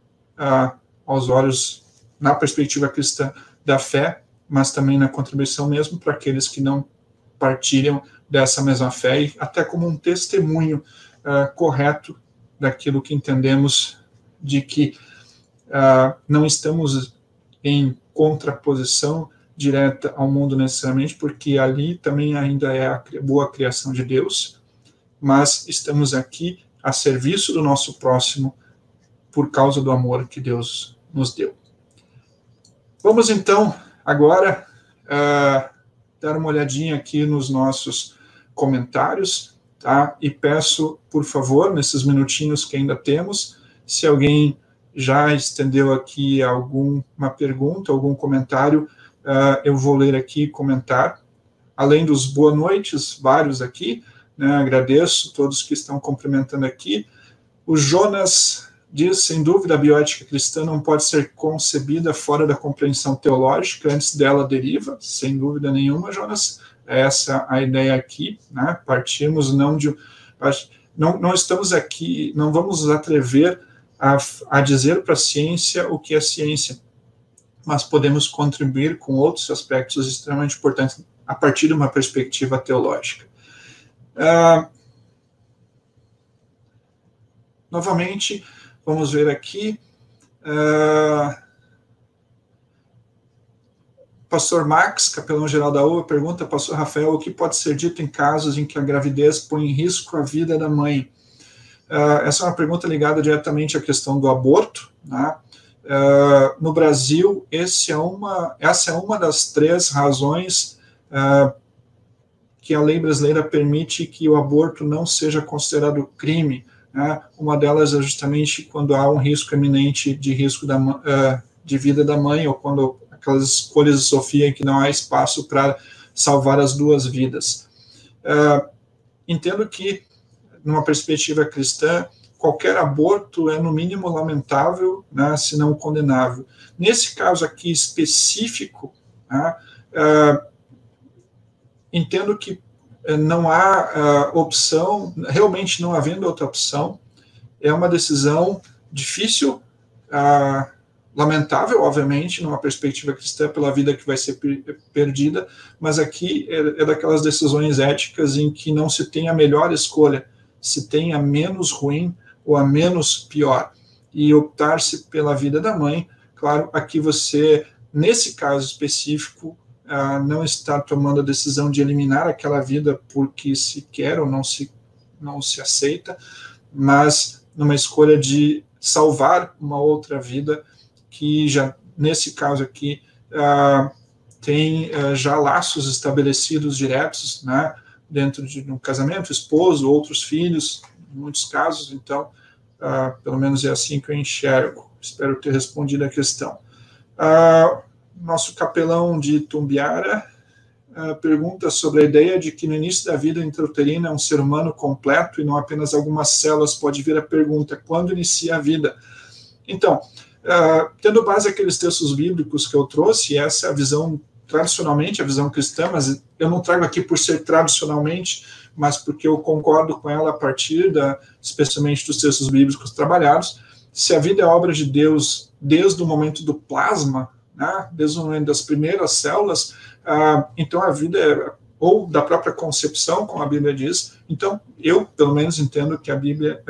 aos olhos, na perspectiva cristã da fé, mas também na contribuição mesmo para aqueles que não partilham dessa mesma fé, e até como um testemunho correto daquilo que entendemos de que não estamos em contraposição direta ao mundo necessariamente, porque ali também ainda é a boa criação de Deus, mas estamos aqui a serviço do nosso próximo por causa do amor que Deus nos deu. Vamos então agora dar uma olhadinha aqui nos nossos comentários, tá? E peço, por favor, nesses minutinhos que ainda temos, se alguém já estendeu aqui alguma pergunta, algum comentário, eu vou ler aqui e comentar. Além dos boa noites, vários aqui, né, agradeço todos que estão cumprimentando aqui. O Jonas diz, sem dúvida, a bioética cristã não pode ser concebida fora da compreensão teológica, antes dela deriva, sem dúvida nenhuma, Jonas, essa a ideia aqui, né, partimos não estamos aqui, não vamos nos atrever a dizer para a ciência o que é ciência, mas podemos contribuir com outros aspectos extremamente importantes a partir de uma perspectiva teológica. Novamente, vamos ver aqui. Pastor Max, capelão-geral da UVA, pergunta, Pastor Rafael, o que pode ser dito em casos em que a gravidez põe em risco a vida da mãe? Essa é uma pergunta ligada diretamente à questão do aborto, né? No Brasil, essa é uma das 3 razões que a lei brasileira permite que o aborto não seja considerado crime, né? Uma delas é justamente quando há um risco eminente de risco de vida da mãe, ou quando aquelas escolhas de Sofia em que não há espaço para salvar as 2 vidas. Entendo que, numa perspectiva cristã, qualquer aborto é, no mínimo, lamentável, né, se não condenável. Nesse caso aqui específico, né, entendo que não há opção, realmente não havendo outra opção, é uma decisão difícil, lamentável, obviamente, numa perspectiva cristã, pela vida que vai ser perdida, mas aqui é daquelas decisões éticas em que não se tem a melhor escolha, se tem a menos ruim ou a menos pior, e optar-se pela vida da mãe. Claro, aqui você, nesse caso específico, não está tomando a decisão de eliminar aquela vida porque se quer ou não se aceita, mas numa escolha de salvar uma outra vida que já, nesse caso aqui, tem já laços estabelecidos diretos, né, dentro de um casamento, esposo, outros filhos, em muitos casos. Então, pelo menos é assim que eu enxergo. Espero ter respondido a questão. Nosso capelão de Tumbiara pergunta sobre a ideia de que no início da vida intrauterina é um ser humano completo e não apenas algumas células. Pode vir a pergunta, quando inicia a vida? Então, tendo base aqueles textos bíblicos que eu trouxe, essa é a visão, tradicionalmente, a visão cristã, mas eu não trago aqui por ser tradicionalmente, mas porque eu concordo com ela a partir, especialmente dos textos bíblicos trabalhados. Se a vida é obra de Deus desde o momento do plasma, né, desde o momento das primeiras células, então a vida ou da própria concepção, como a Bíblia diz. Então, eu, pelo menos, entendo que a Bíblia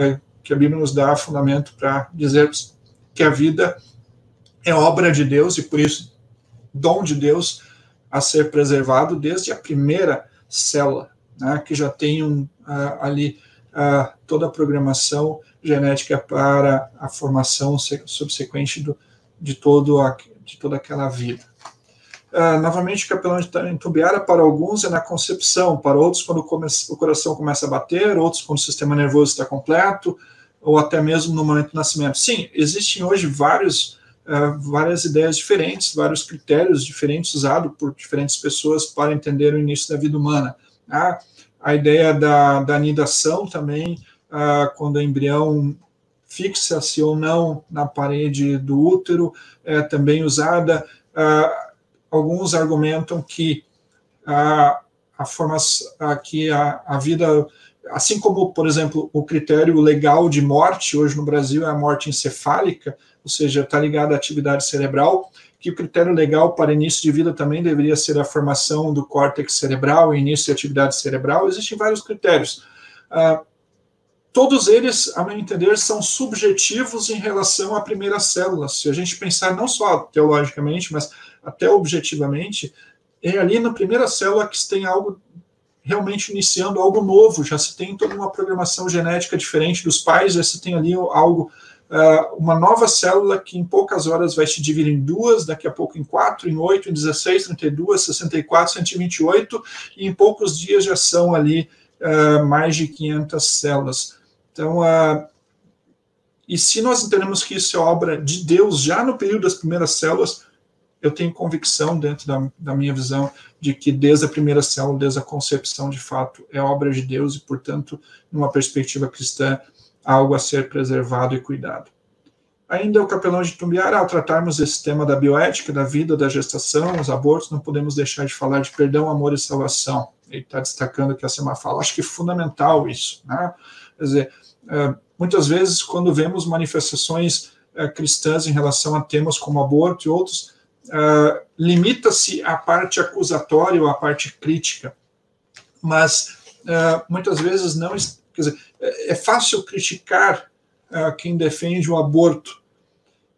nos dá fundamento para dizer que a vida é obra de Deus e, por isso, dom de Deus a ser preservado desde a primeira célula, né, que já tem ali toda a programação genética para a formação subsequente de toda aquela vida. Novamente, o capelão de Itumbiara, para alguns, é na concepção, para outros, quando o coração começa a bater, outros, quando o sistema nervoso está completo, ou até mesmo no momento do nascimento. Sim, existem hoje várias ideias diferentes, vários critérios diferentes usados por diferentes pessoas para entender o início da vida humana. A ideia da anidação também, quando o embrião fixa-se ou não na parede do útero, é também usada. Alguns argumentam que a vida, assim como, por exemplo, o critério legal de morte hoje no Brasil é a morte encefálica, ou seja, está ligada à atividade cerebral, que o critério legal para início de vida também deveria ser a formação do córtex cerebral e início de atividade cerebral. Existem vários critérios. Todos eles, a meu entender, são subjetivos em relação à primeira célula. Se a gente pensar não só teologicamente, mas até objetivamente, é ali na primeira célula que se tem algo realmente iniciando, algo novo, já se tem toda uma programação genética diferente dos pais, já se tem ali algo, uma nova célula que em poucas horas vai se dividir em duas, daqui a pouco em 4, em 8, em 16, 32, 64, 128, e em poucos dias já são ali mais de 500 células. Então, e se nós entendemos que isso é obra de Deus já no período das primeiras células, eu tenho convicção, dentro da minha visão, de que desde a primeira célula, desde a concepção, de fato, é obra de Deus e, portanto, numa perspectiva cristã, algo a ser preservado e cuidado. Ainda o capelão de Itumbiara, ao tratarmos esse tema da bioética, da vida, da gestação, os abortos, não podemos deixar de falar de perdão, amor e salvação. Ele está destacando que essa é uma fala. Acho que é fundamental isso, né? Quer dizer, muitas vezes, quando vemos manifestações cristãs em relação a temas como aborto e outros, limita-se à parte acusatória ou à parte crítica, mas muitas vezes não, quer dizer, é fácil criticar quem defende o aborto,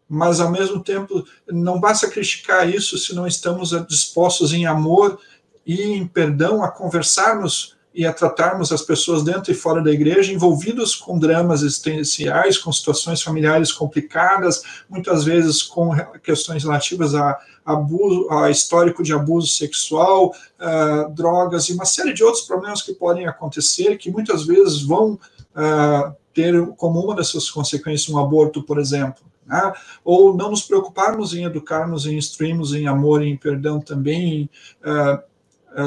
mas ao mesmo tempo não basta criticar isso se não estamos dispostos em amor e em perdão a conversarmos e a tratarmos as pessoas dentro e fora da igreja envolvidos com dramas existenciais, com situações familiares complicadas, muitas vezes com questões relativas a abuso, a histórico de abuso sexual, drogas e uma série de outros problemas que podem acontecer, que muitas vezes vão ter como uma dessas consequências um aborto, por exemplo. Né? Ou não nos preocuparmos em educarmos, em instruirmos em amor e em perdão também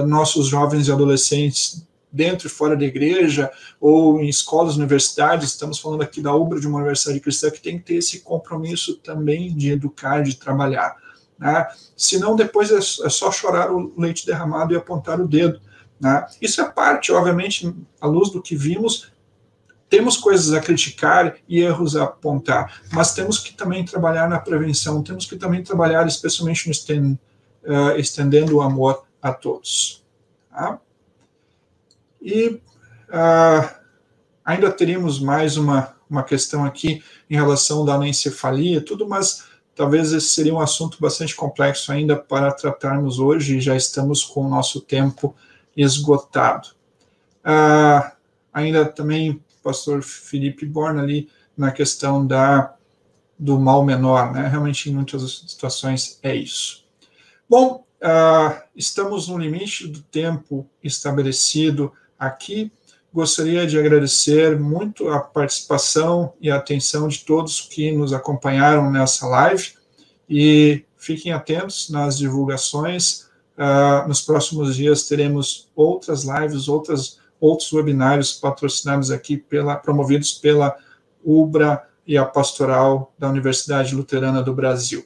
nossos jovens e adolescentes dentro e fora da igreja, ou em escolas, universidades. Estamos falando aqui da UBRA, de uma universidade cristã, que tem que ter esse compromisso também de educar, de trabalhar. Né? Senão, depois é só chorar o leite derramado e apontar o dedo. Né? Isso é parte, obviamente, à luz do que vimos, temos coisas a criticar e erros a apontar, mas temos que também trabalhar na prevenção, temos que também trabalhar especialmente no estendendo o amor a todos. Tá? E ainda teríamos mais uma questão aqui em relação da anencefalia e tudo, mas talvez esse seria um assunto bastante complexo ainda para tratarmos hoje, e já estamos com o nosso tempo esgotado. Ainda também pastor Felipe Born ali na questão do mal menor, né? Realmente em muitas situações é isso. Bom, estamos no limite do tempo estabelecido aqui. Gostaria de agradecer muito a participação e a atenção de todos que nos acompanharam nessa live e fiquem atentos nas divulgações. Nos próximos dias teremos outras lives, outros webinários patrocinados aqui, promovidos pela UBRA e a Pastoral da Universidade Luterana do Brasil.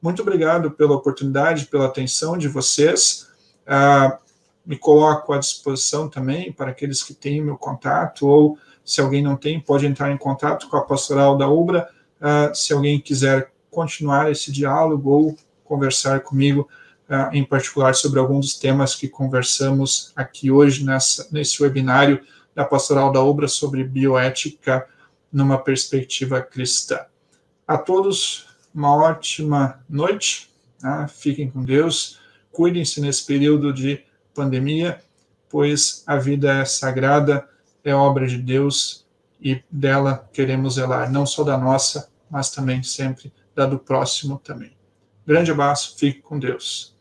Muito obrigado pela oportunidade, pela atenção de vocês. Me coloco à disposição também para aqueles que têm meu contato, ou se alguém não tem, pode entrar em contato com a Pastoral da UBRA, se alguém quiser continuar esse diálogo ou conversar comigo, em particular sobre alguns dos temas que conversamos aqui hoje nesse webinário da Pastoral da UBRA sobre bioética numa perspectiva cristã. A todos, uma ótima noite, tá? Fiquem com Deus, cuidem-se nesse período de pandemia, pois a vida é sagrada, é obra de Deus e dela queremos zelar, não só da nossa, mas também sempre da do próximo também. Grande abraço, fique com Deus.